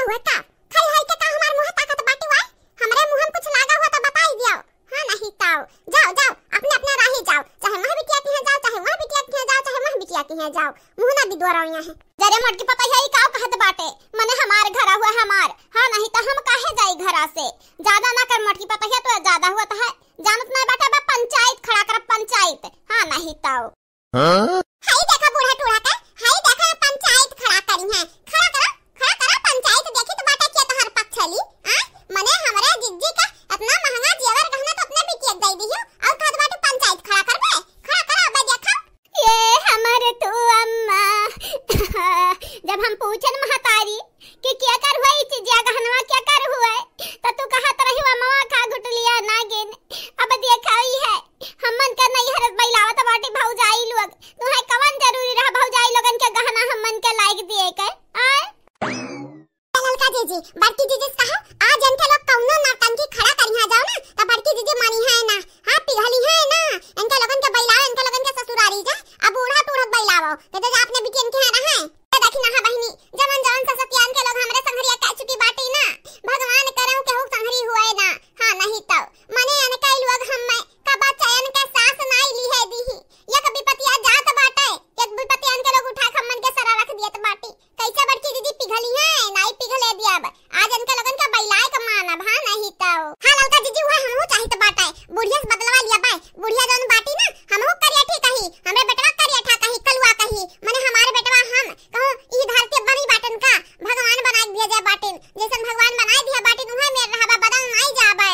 हुआ का खाली है के का हमार मुंह ताकत बाटी हुआ हमरे मुंह में कुछ लागा हुआ तो बता ही दियो। हां नहीं ताओ जाओ जाओ अपने अपने राही जाओ, चाहे वहां बिटिया के जाओ, चाहे वहां बिटिया के जाओ, चाहे वहां बिटिया के जाओ, मुंह ना बिदुआरा यहां है। जरे मोटकी पता है का कहत बाटे मने हमार घर हुआ हमार। हां नहीं तो हम काहे जाई घरा से, ज्यादा ना कर मोटकी पता है तो ज्यादा हुआ तो है जानत नहीं बाटे बा पंचायत खड़ा कर पंचायत। हां नहीं ताओ हाय देखा बूढ़ा टूढ़ा का हाय देखा पंचायत खड़ा करी है, खड़ा करा पंचायत देखी तो बाटा के तोहर पक्ष चली। हां मने हमरे जिज्जी का इतना महंगा जेवर गहना तो अपने बिटिया दे दियो और कहत बाटे पंचायत खड़ा करबे, खड़ा करा बे देखा ये हमारे तू अम्मा। जब हम पूछन महतारी कि क्या कर हुआ ई चीज गहनवा क्या कर हुआ तो तू कहत रही वा मामा खा घुटलिया नागिन। अब देखाई है हमन का नहीं हरत बैलावत बाटी भौजाई लोग तुहे कवन जरूरी रहा भौजाई लोगन के गहना हमन के लायक दिए के ललका जीजी बड़की जीजी कहा आज इनके लोग कौनो नौटंकी खड़ा करिया जाओ ना तो बड़की जीजी मानी है ना। हां पिघली है ना इनके लोगन के बैलाओ, इनके लोगन के ससुरारी जा अब बूढ़ा टूढ़ बैलाओ तो आपने बिटियन के है ना है देखी ना बहिनी जवन जवन ससतियान के लोग हमरे संघरिया कह चुकी बाटी ना भगवान करऊ के हो संघरी हुए ना। हां नहीं तो मने अनका लोग हम का बात चयन के सास नाई ली है दी या कभी पतिया जात बाटे एक विपतियान के लोग उठा खमन के सरा रख दियत बाटी कैसे बड़की दीदी पिघली है नहीं पिघले दिया आज इनके लगन का बैलाए का मानब। हां नहीं तो हां ललका दीदी हुआ हमहु चाहित बाटे बुढ़िया से बदलवा लिया बाय बुढ़िया जौन बाटी ना हमहु करिया ठीक कही हमरे बेटवा करिया ठा कही कलुआ कही मने हमारे बेटवा हम कहूं ई धरती बनी बाटन का भगवान बना दिया जाए बाटिन जैसन भगवान बनाई दिया बाटिन उहे में रहबा बदल नहीं जाबे।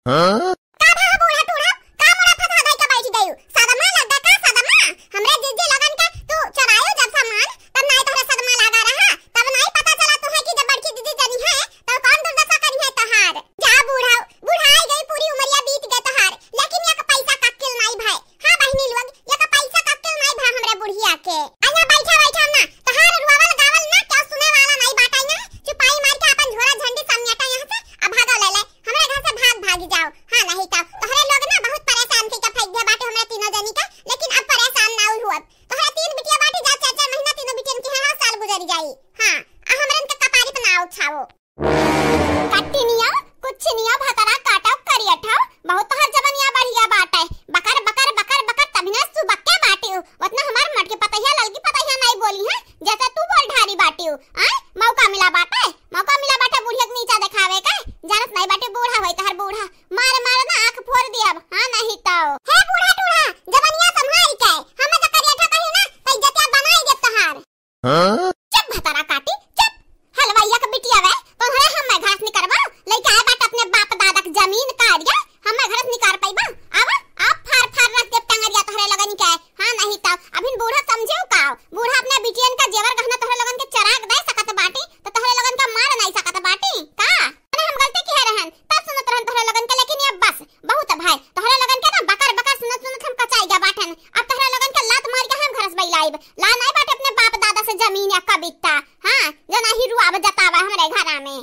हां का भा बूढ़ा टूढ़ा का मोरा फसा गई का बैठी गयू सदमा लगा का सदमा हमरे जिज्जी लगन का तू चरायो जब सामान तब नहीं तोरे सदमा लगा रहा तब नहीं पता चला तू है कि जब बड़की दीदी जनी है तो कौन दुर्दशा करी है तोहार जा बूढ़ा बुढ़ाई गई पूरी उमरिया बीत गए तोहार लेकिन ये का पैसा कक्किल नहीं भाई। हां बहिनी लोग ये का पैसा कक्किल नहीं भा हमरे बुढ़िया के अल्लाह बैठा बैठा ना तोहार रुआवल गावल ना क्या सुने वाला नहीं बाटा ना चुपाई मार के अपन झोरा झंडी समेटा यहां से अब भागो ले ले हमरे घर से भाग जाओ। हां नहीं तो तोहरे लोग ना बहुत परेशान थे का फेंक दे बाटे हमरे तीनों जनी का लेकिन अब परेशान ना हुआ तोहरे तीन बिटिया बाटे जा 4-4 महीना तीनों बिटियन के हां साल गुजर जाई। हां आ हमरन के कपारी पे ना उठाओ कट्टी निया कुछ निया भतरा काटा करिया ठा बहुत तोहर जबनिया बढ़िया बाटे बकर बकर बकर बकर तभी ना तू बक्के बाटी उतना हमार मट के पतैया ललकी पतैया नहीं बोली है जैसा तू बोल ढारी बाटी आ मौका मिला बाटे बुढ़िया के नीचा दिखावे का जानत नहीं बाटे बूढ़ा होई तहर बूढ़ा मार मार ना आंख फोड़ दिया। हां नहीं तो हे बूढ़ा टूढ़ा जबनिया संभाल के हम तो करिया ठा कही ना तो इज्जतिया बनाई दे तोहार। हां चुप भतरा काटी चुप हलवाइया के बिटिया वे तोहरे हम घास निकरबा लइका है बात अपने बाप दादा के जमीन काटिया हम घास निकार पाइबा आवा आप फार फार रख दे टंगरिया तोहरे लगन के। हां नहीं तो अभी बूढ़ा समझो का बूढ़ा अपने बिटियन का जेवर गहना तोहरे लगन के चराग दे सकत बाटी तो तोहरे लगन का मार नहीं सकत बाटी का अरे हम गलती की है रहन तब सुनत रहन तोहरे लगन के लेकिन अब बस बहुत भाई तोहरे लगन के ना बकर बकर सुनत सुनत हम कचाई गया बाटन अब तोहरे लगन के लात मार के हम घर से बैलाइब ला नहीं बाटे अपने बाप दादा से जमीन या कविता। हां जना ही रुआब जतावा हमरे घरा में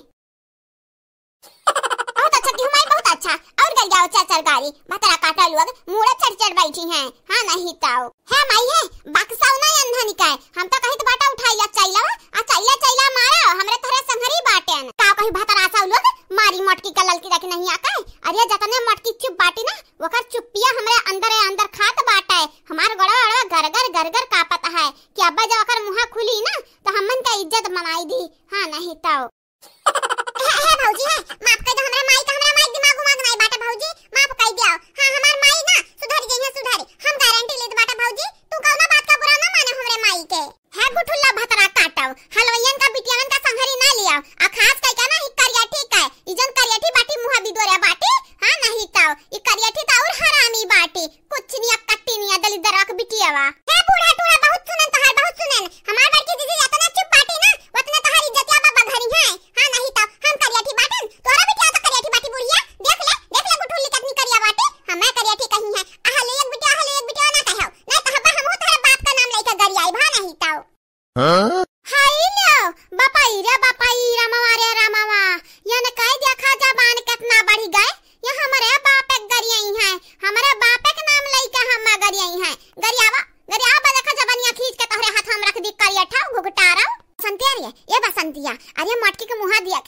बहुत अच्छा की हुमाई बहुत अच्छा और गल जाओ चल गाड़ी भतरा काटा लोग मुड़ा चढ़ बैठी हैं। हां नहीं ताओ है माई है बक्साऊ ना अंधा निकाय हम तो कहित बाटा उठाइया चैला मारा हमरे तोरे संघरी बाटेन का कहि भतरा आसा लोग मारी मटकी का ललकी रख नहीं आका अरे जतने मटकी चुप बाटी ना वकर चुप्पिया हमरे अंदर खात बाटा है हमार गड़ा गरगर कापत है कि अब्बा जब वकर मुंह खुली ना तो हमन का इज्जत मनाई दी। हां नहीं ताओ है भौजी है माफ कर दो हमरा माई दिमाग नहीं बाटा भौजी माफ कर दियो। हां हमार माई ना सुधारी हम गारंटी लेत बाटा भौजी तू कौना बात का बुरा ना माने हमरे माई के है गुठुल्ला भतरा काटाओ हलवैयन का बिटियन का संघरी ना लिया आ खास कई का ना ही करिया ठीक है इजन करिया ठी बाटी मुहा बिदोरिया बाटी। हां नहीं ताओ ई करिया ठी और हरामी बाटी कुछ नहीं कट्टी नहीं दलिदर रख बिटियावा है बूढ़ा टूढ़ा बहुत सुनन हमार बड़की दीदी इतना चुप बाटी ना उतना तोहर इज्जतिया बाबा घरी है। हां नहीं तो हम करिया ठी बाटन तोरा बिटिया तो करिया ठी बाटी बुढ़िया देख ले गुठुल्ली कितनी करिया बाटी हमें करिया ठी कही है हले एक बिटिया ना कहौ नहीं तो हब्बा हमहु तोरे बाप का नाम लेके गरियाई भा नहीं ताओ। हां हाय लो बापाई रामावा ये न कह देखा जबान कितना बढ़ी गए ये हमारे बाप एक गरियाई है हमारे बाप के नाम लेके हम गरियाई है गरियावा देखा जबानिया खींच के तोहरे हाथ हम रख दी करिया ठा घुघटारा बसंती आ रही है ये बसंती बतिया। अरे मटकी के मुहा दिया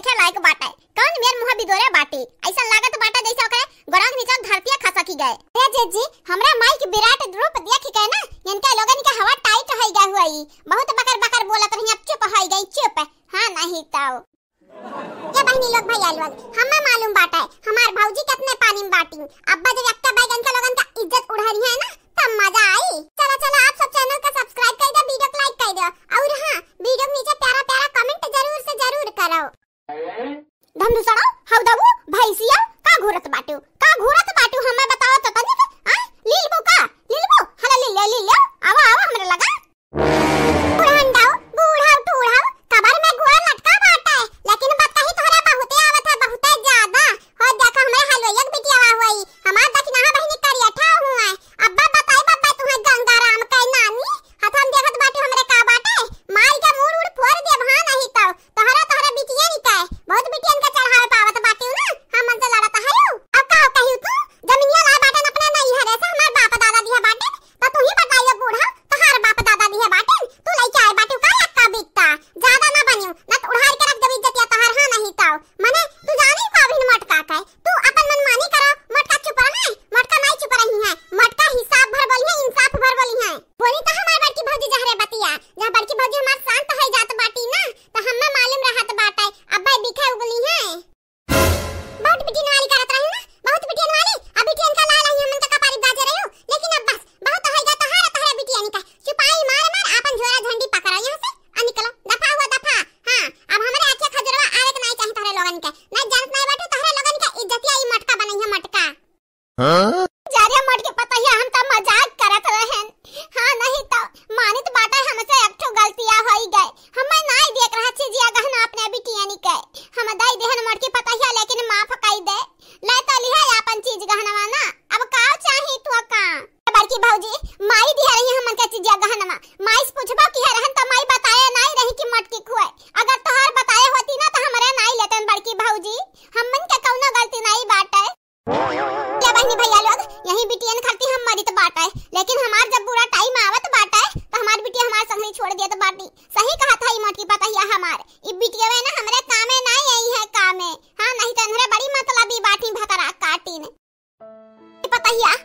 क्या लायक बाटा है। कौन मेर मुहा बिदोरे बाटी ऐसा लागत बाटा जैसे ओकरे गड़ंग नीचे धरती खसा की गए। अरे जी हमरा माई के विराट रूप देख के ना इनका लोगन के हवा टाइट हो गया हुआ ही बहुत बकर बकर बोलत रही। अब चुप हो गई चुप। हां नहीं ताऊ ये बहनी लोग भैया लोग हमें मालूम बाटा है हमार भौजी कितने पानी में बाटी। अब्बा जब एकता बैगन के लोगन का इज्जत उड़ा रही है ना तब मजा आई। चलो चलो आप सब चैनल का सब्सक्राइब कर दो, वीडियो को लाइक कर दो और हां वीडियो के नीचे प्यारा प्यारा कमेंट जरूर से जरूर करो। धंधु सड़ो हाउ दबू भैसिया का घूरत बाटू हमें बताओ तो तनी हां लीलबो हला ले लो आवा हमरे लगा बुढ़ान दाओ बूढ़ा टूढ़ा कबर में गुआ लटका बाटा है लेकिन बात कही तोहरा बहुते आवत है बहुते ज्यादा हो। देखो हमरे हलवैया के बिटिया हुई हमार दक्षिणा बहिनी करिया ठा हुआ है। अब्बा बताई बब्बा तुम्हें गंगाराम के नानी हथम देखत बाटे हमरे का बाटे मार के मुड़ उड़ फोड़ दे भा नहीं तो तोहरा बिटिया नहीं कहे बहुत बिटियन का चढ़ावे पावत बाटे ना हम मन से लड़त है। अब का कहियो तू जमीनिया ला बाटे अपने नहीं हरे से हमार बाप दादा दिया बाटे तो तू ही बताइयो बूढ़ा तोहार बाप दादा दिया बाटे तू लइका आए बाटे का लक्का बिकता ज्यादा ना बनियो न तो उड़ार के रख देबी इज्जत या तोहार हां नहीं ताऊ माने तू जानी का भी मटका का तू अपन मनमानी करो मटका चुप रहा है मटका नहीं चुप रही है मटका हिसाब भर बोली है इंसाफ भर बोली है। बोली तो हमार बड़की भौजी जहरे बतिया जहां बड़की भौजी हमार शांत है जात बाटी ना तो हमें मालूम रहत बाटे अब्बा दिखे उगली है बहुत बिटियन वाली करत रही ना बहुत बिटियन वाली अब बिटियन का लाल ही हमन का कपारी बाजे रही हूं लेकिन अब बस बहुत है जाता तोहरा बिटियन का चुपाई मार अपन झोरा झंडी पकड़ा यहां से आ निकलो दफा हुआ दफा। हां अब हमरे आके खजरवा आवे के नहीं चाहे तोहरे लोगन के नहीं जानत नहीं बाटे तोहरे लोगन के इज्जतिया ई मटका बनई है मटका। हां जारे मटके पता है हम त मजाक करत रहन। हां नहीं तो मानित बाटा हमसे एक ठो गलतियां होई गए हमें नहीं देख रहा चीज या गहना अपने बिटियन के हम दाई देहन मटके पता है लेकिन माफ कई दे ले तो लिया अपन चीज गहनवा ना अब का चाही तू का बड़की भौजी माई दिया रही हमन के चीज गहनवा माई से पूछबा की है रहन त माई बताए नहीं रही कि मटकी खुए अगर तोहर बताए होती ना तो हमरे नहीं लेतन बड़की भौजी हमन के कौनो गलती नहीं बाटे। ले बहनी भैया लोग यही बिटियन खाती हम मरी तो बाटा है लेकिन हमार जब बुरा टाइम आवत बाटा है तो हमार बिटिया हमार संग ही छोड़ दिया तो बाटी सही कहा था ई मटकी पता है हमार ई बिटिया ना हमरे कामे नहीं आई है कामे। हां नहीं तो हमरे बड़ी मतलबी बाटी भकरा काटी ने पता है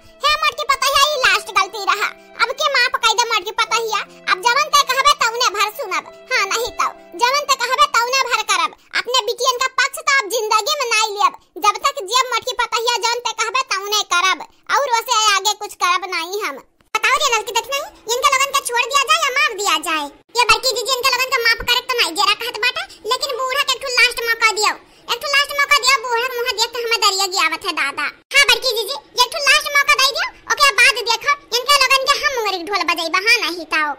मटकी पता है ई लास्ट गलती रहा अब के माफ कई दे मटकी पता है अब जवन ते कहबे तौने भर सुनब। हां नहीं तो जवन ते कहबे तौने भर करब अपने बिटियन का पक्ष तो अब जिंदगी में नहीं लेब जब तक जब मटकी पता है जवन ते कहबे तौने करब और वैसे आगे कुछ करब नहीं हम। बताओ रे लड़की देखना है इनका लगन का छोड़ दिया जाए या माफ दिया जाए ये बड़की दीदी इनका लगन का माफ करे तो नहीं जरा कहत बाटा लेकिन बूढ़ा के एक लास्ट मौका दियो बूढ़ा मुंह देख के हमें दरिया गियावत है दादा। हां बड़की दीदी एक लास्ट मौका दे दियो ओके बाद देखो इनका लगन के हम मुंगरी ढोल बजाइबा। हां नहीं ताऊ